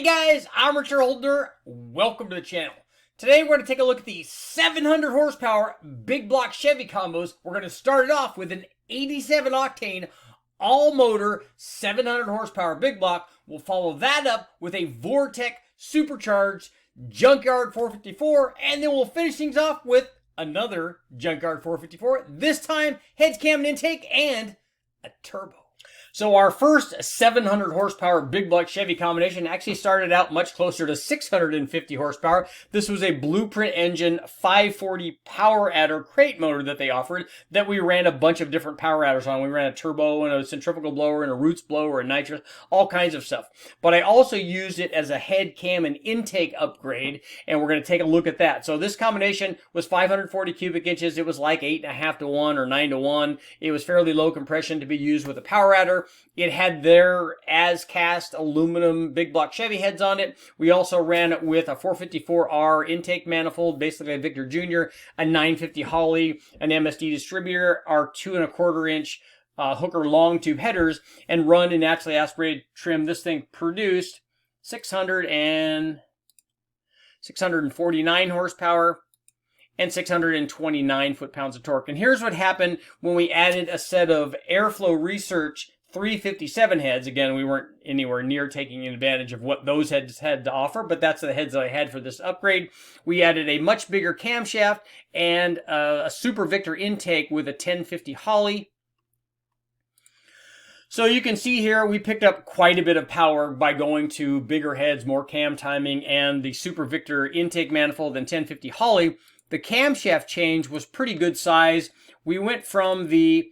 guys, I'm Richard Holdner. Welcome to the channel. Today we're going to take a look at the 700 horsepower big block Chevy combos. We're going to start it off with an 87 octane all motor 700 horsepower big block. We'll follow that up with a VORTECH supercharged Junkyard 454, and then we'll finish things off with another Junkyard 454, this time heads, cam, and intake, and a turbo. So our first 700 horsepower big block Chevy combination actually started out much closer to 650 horsepower. This was a Blueprint engine 540 power adder crate motor that they offered that we ran a bunch of different power adders on. We ran a turbo and a centrifugal blower and a roots blower and nitrous, all kinds of stuff. But I also used it as a head, cam, and intake upgrade, and we're going to take a look at that. So this combination was 540 cubic inches. It was like 8.5 to 1 or 9 to 1. It was fairly low compression to be used with a power adder. It had their as-cast aluminum big block Chevy heads on it. We also ran it with a 454R intake manifold, basically a Victor Jr., a 950 Holley, an MSD distributor, our 2¼ inch hooker long tube headers, and run in naturally aspirated trim. This thing produced 649 horsepower and 629 foot-pounds of torque. And here's what happened when we added a set of Airflow Research 357 heads. Again, we weren't anywhere near taking advantage of what those heads had to offer, but that's the heads that I had for this upgrade. We added a much bigger camshaft and a Super Victor intake with a 1050 Holley. So you can see here, we picked up quite a bit of power by going to bigger heads, more cam timing, and the Super Victor intake manifold and 1050 Holley. The camshaft change was pretty good size. We went from the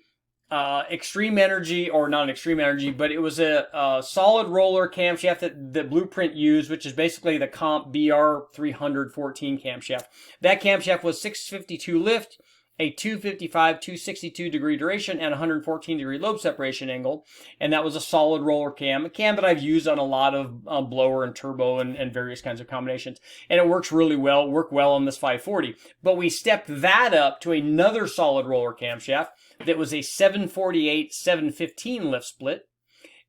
Extreme Energy, or not an Extreme Energy, but it was a solid roller camshaft that Blueprint used, which is basically the Comp BR314 camshaft. That camshaft was 652 lift, a 255, 262 degree duration, and 114 degree lobe separation angle. And that was a solid roller cam, a cam that I've used on a lot of blower and turbo and various kinds of combinations. And it works really well, worked well on this 540. But we stepped that up to another solid roller camshaft that was a 748, 715 lift split,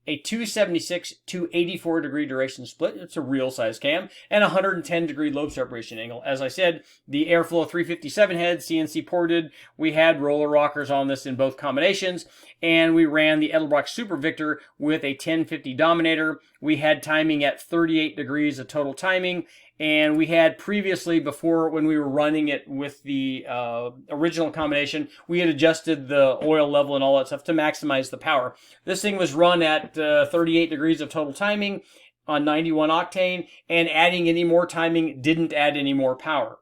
a 276, 284 degree duration split. It's a real size cam, and 110 degree lobe separation angle. As I said, the Airflow 357 head, CNC ported. We had roller rockers on this in both combinations, and we ran the Edelbrock Super Victor with a 1050 Dominator. We had timing at 38 degrees of total timing, and we had previously, before when we were running it with the original combination, we had adjusted the oil level and all that stuff to maximize the power. This thing was run at 38 degrees of total timing on 91 octane, and adding any more timing didn't add any more power.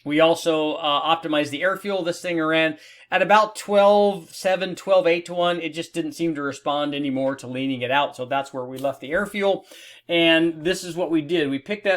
We also optimized the air fuel. This thing ran at about 12.7, 12.8 to 1. It just didn't seem to respond anymore to leaning it out. So that's where we left the air fuel. And this is what we did. We picked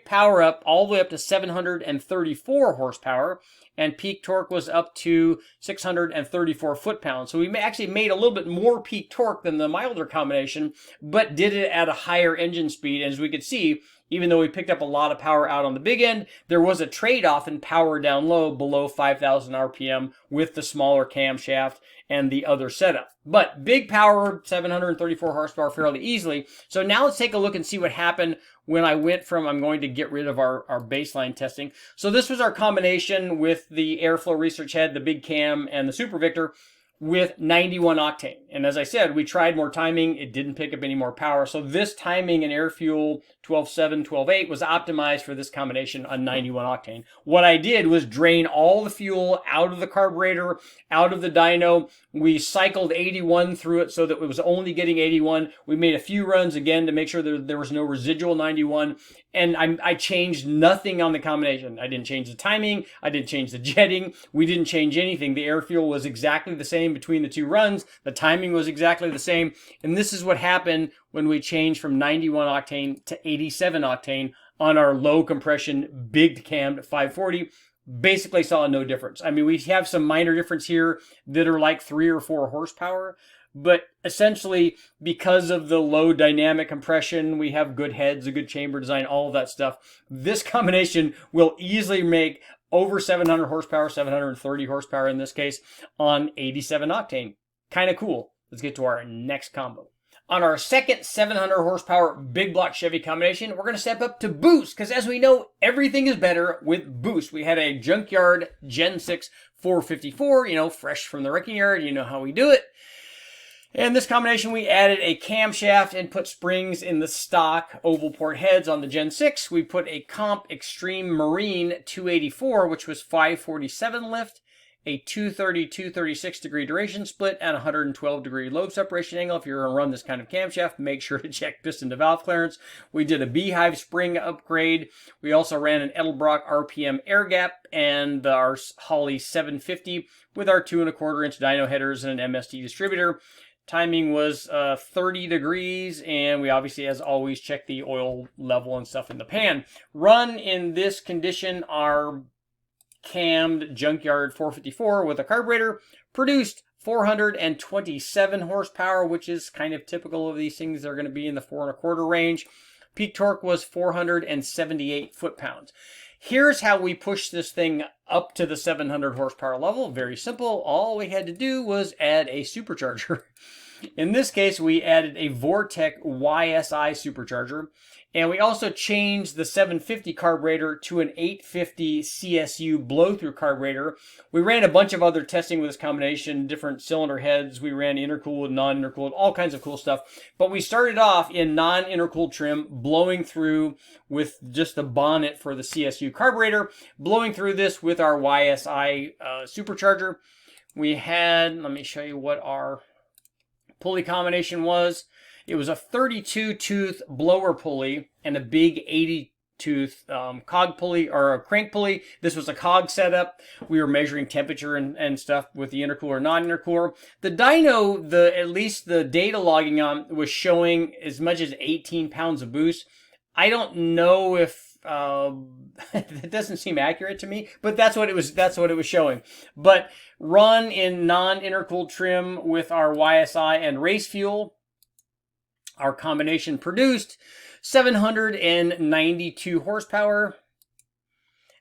power up all the way up to 734 horsepower, and peak torque was up to 634 foot-pounds. So we actually made a little bit more peak torque than the milder combination, but did it at a higher engine speed. As we could see, even though we picked up a lot of power out on the big end, there was a trade-off in power down low below 5,000 RPM with the smaller camshaft and the other setup. But big power, 734 horsepower fairly easily. So now let's take a look and see what happened when I went from, I'm going to get rid of our baseline testing. So this was our combination with the Airflow Research head, the big cam, and the Super Victor with 91 octane. And as I said, we tried more timing. It didn't pick up any more power. So this timing and air fuel 12.7, 12.8 was optimized for this combination on 91 octane. What I did was drain all the fuel out of the carburetor, out of the dyno. We cycled 81 through it so that it was only getting 81. We made a few runs again to make sure there was no residual 91. And I changed nothing on the combination. I didn't change the timing. I didn't change the jetting. We didn't change anything. The air fuel was exactly the same between the two runs. The timing was exactly the same. And this is what happened when we changed from 91 octane to 87 octane on our low compression big cam 540. Basically saw no difference. I mean, we have some minor difference here that are like 3 or 4 horsepower. But essentially, because of the low dynamic compression, we have good heads, a good chamber design, all of that stuff. This combination will easily make over 700 horsepower, 730 horsepower in this case, on 87 octane. Kind of cool. Let's get to our next combo. On our second 700 horsepower big block Chevy combination, we're going to step up to boost, because as we know, everything is better with boost. We had a Junkyard Gen 6 454, fresh from the wrecking yard, you know how we do it. In this combination, we added a camshaft and put springs in the stock oval port heads on the Gen 6. We put a Comp Extreme Marine 284, which was 547 lift, a 230, 236 degree duration split, and 112 degree lobe separation angle. If you're going to run this kind of camshaft, make sure to check piston to valve clearance. We did a Beehive spring upgrade. We also ran an Edelbrock RPM air gap and our Holley 750 with our 2 1/4 inch dyno headers and an MSD distributor. Timing was 30 degrees, and we obviously, as always, check the oil level and stuff in the pan. Run in this condition, our cammed Junkyard 454 with a carburetor produced 427 horsepower, which is kind of typical of these things. They're going to be in the 4 1/4 range. Peak torque was 478 foot-pounds. Here's how we push this thing up to the 700 horsepower level. Very simple. All we had to do was add a supercharger. In this case, we added a VORTECH YSI supercharger, and we also changed the 750 carburetor to an 850 CSU blow-through carburetor. We ran a bunch of other testing with this combination, different cylinder heads. We ran intercooled, non-intercooled, all kinds of cool stuff. But we started off in non-intercooled trim, blowing through with just the bonnet for the CSU carburetor, blowing through this with our YSI supercharger. We had, let me show you what our pulley combination was. It was a 32-tooth blower pulley and a big 80-tooth cog pulley, or a crank pulley. This was a cog setup. We were measuring temperature and stuff with the intercooler, non-intercooler. The dyno, at least the data logging on, was showing as much as 18 pounds of boost. I don't know if that doesn't seem accurate to me, but that's what it was showing. But run in non-intercooled trim with our YSI and race fuel, our combination produced 792 horsepower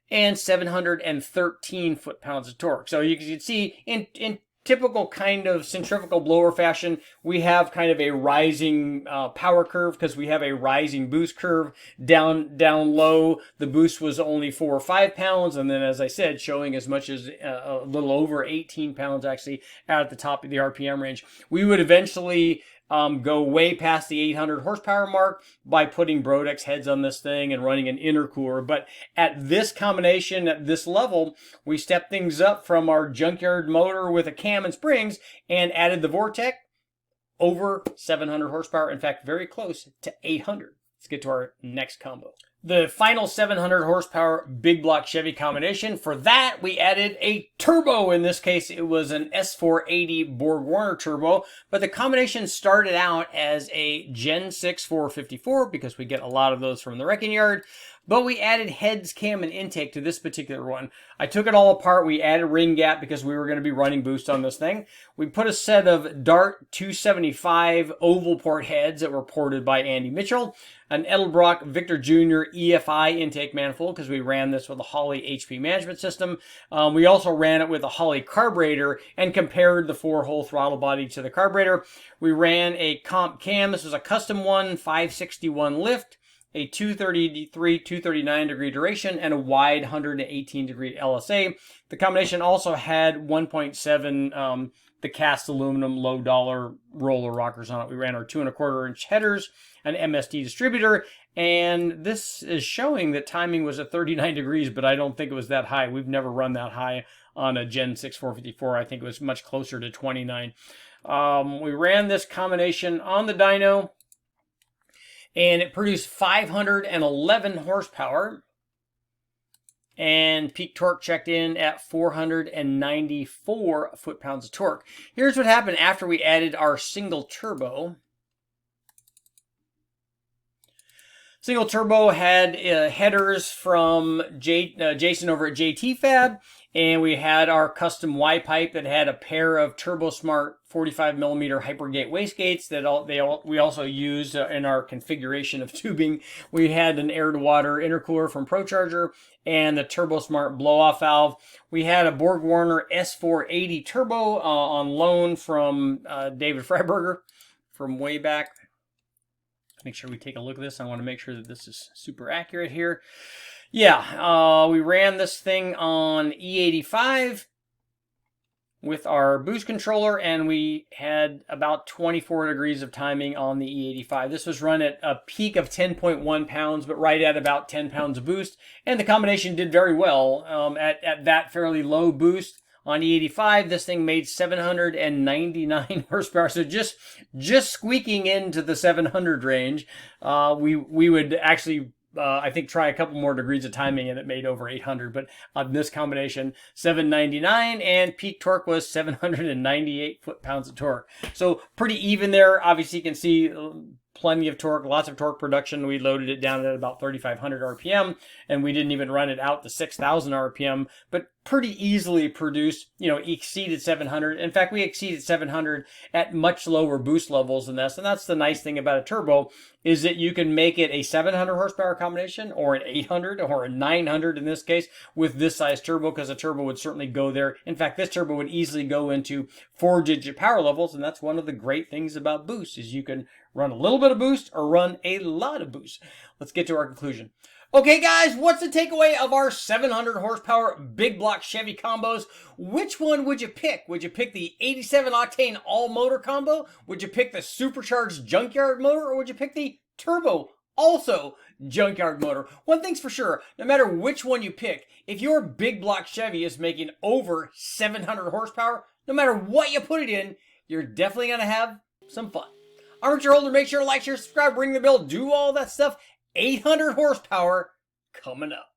and 713 foot-pounds of torque. So you can see in typical kind of centrifugal blower fashion, we have kind of a rising power curve because we have a rising boost curve. Down low, the boost was only 4 or 5 pounds, and then, as I said, showing as much as a little over 18 pounds actually at the top of the RPM range. We would eventually go way past the 800 horsepower mark by putting Brodex heads on this thing and running an intercooler. But at this combination, at this level, we stepped things up from our Junkyard motor with a cam and springs and added the VORTECH over 700 horsepower. In fact, very close to 800. Let's get to our next combo. The final 700 horsepower big block Chevy combination. For that, we added a turbo. In this case, it was an S480 Borg-Warner turbo, but the combination started out as a Gen 6 454 because we get a lot of those from the wrecking yard. But we added heads, cam, and intake to this particular one. I took it all apart. We added ring gap because we were going to be running boost on this thing. We put a set of Dart 275 oval port heads that were ported by Andy Mitchell. An Edelbrock Victor Jr. EFI intake manifold because we ran this with a Holley HP management system. We also ran it with a Holley carburetor and compared the 4-hole throttle body to the carburetor. We ran a comp cam. This was a custom one, 561 lift, a 233, 239 degree duration, and a wide 118 degree LSA. The combination also had 1.7 the cast aluminum low dollar roller rockers on it. We ran our 2 1/4 inch headers, an MSD distributor, and this is showing that timing was at 39 degrees, but I don't think it was that high. We've never run that high on a Gen 6 454. I think it was much closer to 29. We ran this combination on the dyno, and it produced 511 horsepower, and peak torque checked in at 494 foot-pounds of torque. Here's what happened after we added our single turbo. Single turbo had headers from Jason over at JT Fab, and we had our custom Y pipe that had a pair of TurboSmart 45mm Hypergate wastegates that we also used in our configuration of tubing. We had an air-to-water intercooler from ProCharger and the TurboSmart blow-off valve. We had a Borg-Warner S480 turbo on loan from David Freiberger from way back. Make sure we take a look at this. I want to make sure that this is super accurate here. Yeah, we ran this thing on E85 with our boost controller, and we had about 24 degrees of timing on the E85. This was run at a peak of 10.1 pounds, but right at about 10 pounds of boost, and the combination did very well. At that fairly low boost on E85, this thing made 799 horsepower, so just squeaking into the 700 range. We would actually I think try a couple more degrees of timing and it made over 800, but on this combination 799, and peak torque was 798 foot-pounds of torque. So pretty even there. Obviously you can see plenty of torque, lots of torque production. We loaded it down at about 3,500 RPM, and we didn't even run it out to 6,000 RPM, but pretty easily produced, you know, exceeded 700. In fact, we exceeded 700 at much lower boost levels than this, and that's the nice thing about a turbo, is that you can make it a 700 horsepower combination, or an 800, or a 900 in this case, with this size turbo, because a turbo would certainly go there. In fact, this turbo would easily go into 4-digit power levels, and that's one of the great things about boost, is you can run a little bit of boost or run a lot of boost. Let's get to our conclusion. Okay, guys, what's the takeaway of our 700 horsepower big block Chevy combos? Which one would you pick? Would you pick the 87 octane all motor combo? Would you pick the supercharged junkyard motor? Or would you pick the turbo also junkyard motor? One thing's for sure, no matter which one you pick, if your big block Chevy is making over 700 horsepower, no matter what you put it in, you're definitely going to have some fun. Armature holder, make sure to like, share, subscribe, ring the bell, do all that stuff. 800 horsepower coming up.